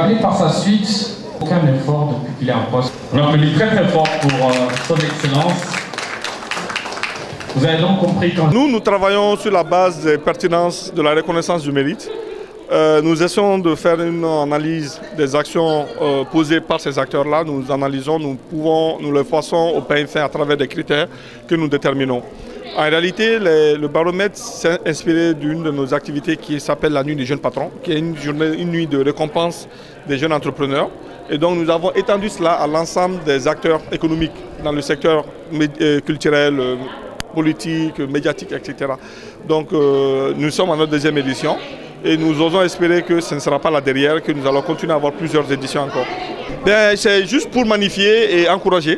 aller par sa suite, aucun effort depuis qu'il est en poste. On applaudit très très fort pour son excellence. Vous avez donc compris quand... Nous travaillons sur la base des pertinences de la reconnaissance du mérite. Nous essayons de faire une analyse des actions posées par ces acteurs-là. Nous analysons, nous les faisons au pain fin à travers des critères que nous déterminons. En réalité, le baromètre s'est inspiré d'une de nos activités qui s'appelle la Nuit des jeunes patrons, qui est une nuit de récompense des jeunes entrepreneurs. Et donc nous avons étendu cela à l'ensemble des acteurs économiques dans le secteur culturel, politique, médiatique, etc. Donc nous sommes à notre deuxième édition. Et nous osons espérer que ce ne sera pas la dernière, que nous allons continuer à avoir plusieurs éditions encore. C'est juste pour magnifier et encourager.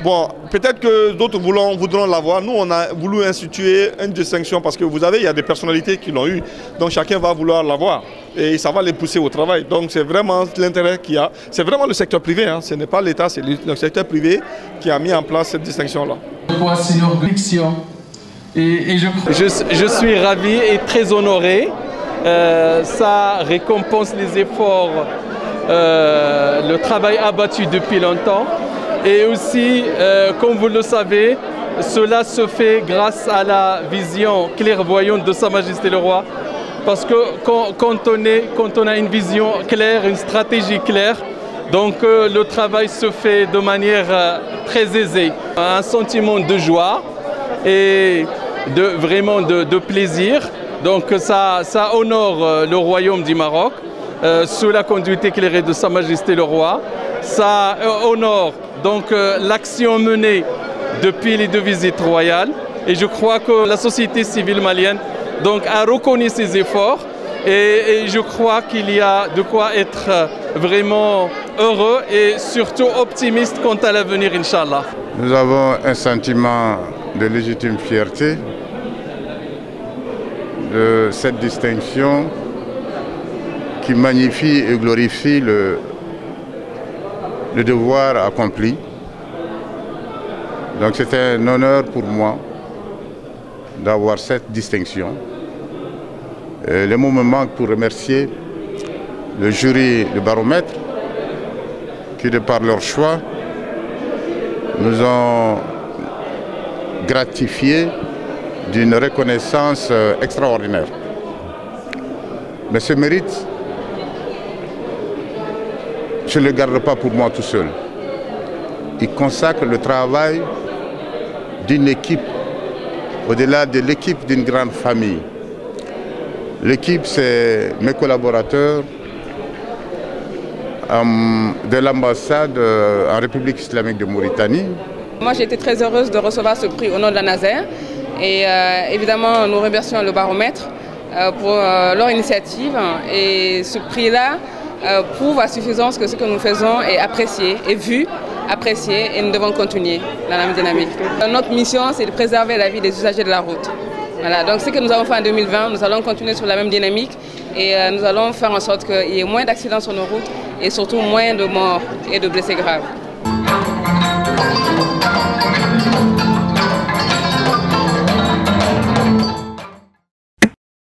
Bon, peut-être que d'autres voudront l'avoir. Nous, on a voulu instituer une distinction parce que vous savez, il y a des personnalités qui l'ont eu. Donc chacun va vouloir l'avoir et ça va les pousser au travail. Donc c'est vraiment l'intérêt qu'il y a. C'est vraiment le secteur privé, hein. Ce n'est pas l'État, c'est le secteur privé qui a mis en place cette distinction-là. Je suis ravi et très honoré. Ça récompense les efforts, le travail abattu depuis longtemps. Et aussi, comme vous le savez, cela se fait grâce à la vision clairvoyante de Sa Majesté le Roi. Parce que quand on a une vision claire, une stratégie claire, donc le travail se fait de manière très aisée. Un sentiment de joie et vraiment de plaisir. Donc ça honore le royaume du Maroc sous la conduite éclairée de Sa Majesté le Roi. Ça honore donc l'action menée depuis les deux visites royales. Et je crois que la société civile malienne donc, a reconnu ces efforts. Et je crois qu'il y a de quoi être vraiment heureux et surtout optimiste quant à l'avenir, Inch'Allah. Nous avons un sentiment de légitime fierté de cette distinction qui magnifie et glorifie le devoir accompli. Donc c'est un honneur pour moi d'avoir cette distinction. Les mots me manquent pour remercier le jury du baromètre qui, de par leur choix, nous ont gratifiés d'une reconnaissance extraordinaire. Mais ce mérite, je ne le garde pas pour moi tout seul. Il consacre le travail d'une équipe, au-delà de l'équipe d'une grande famille. L'équipe, c'est mes collaborateurs de l'ambassade en République islamique de Mauritanie. Moi, j'ai été très heureuse de recevoir ce prix au nom de la Nazaire. Et évidemment, nous remercions le baromètre pour leur initiative. Et ce prix-là prouve à suffisance que ce que nous faisons est apprécié, est vu, apprécié, et nous devons continuer dans la même dynamique. Notre mission, c'est de préserver la vie des usagers de la route. Voilà, donc ce que nous avons fait en 2020, nous allons continuer sur la même dynamique et nous allons faire en sorte qu'il y ait moins d'accidents sur nos routes et surtout moins de morts et de blessés graves.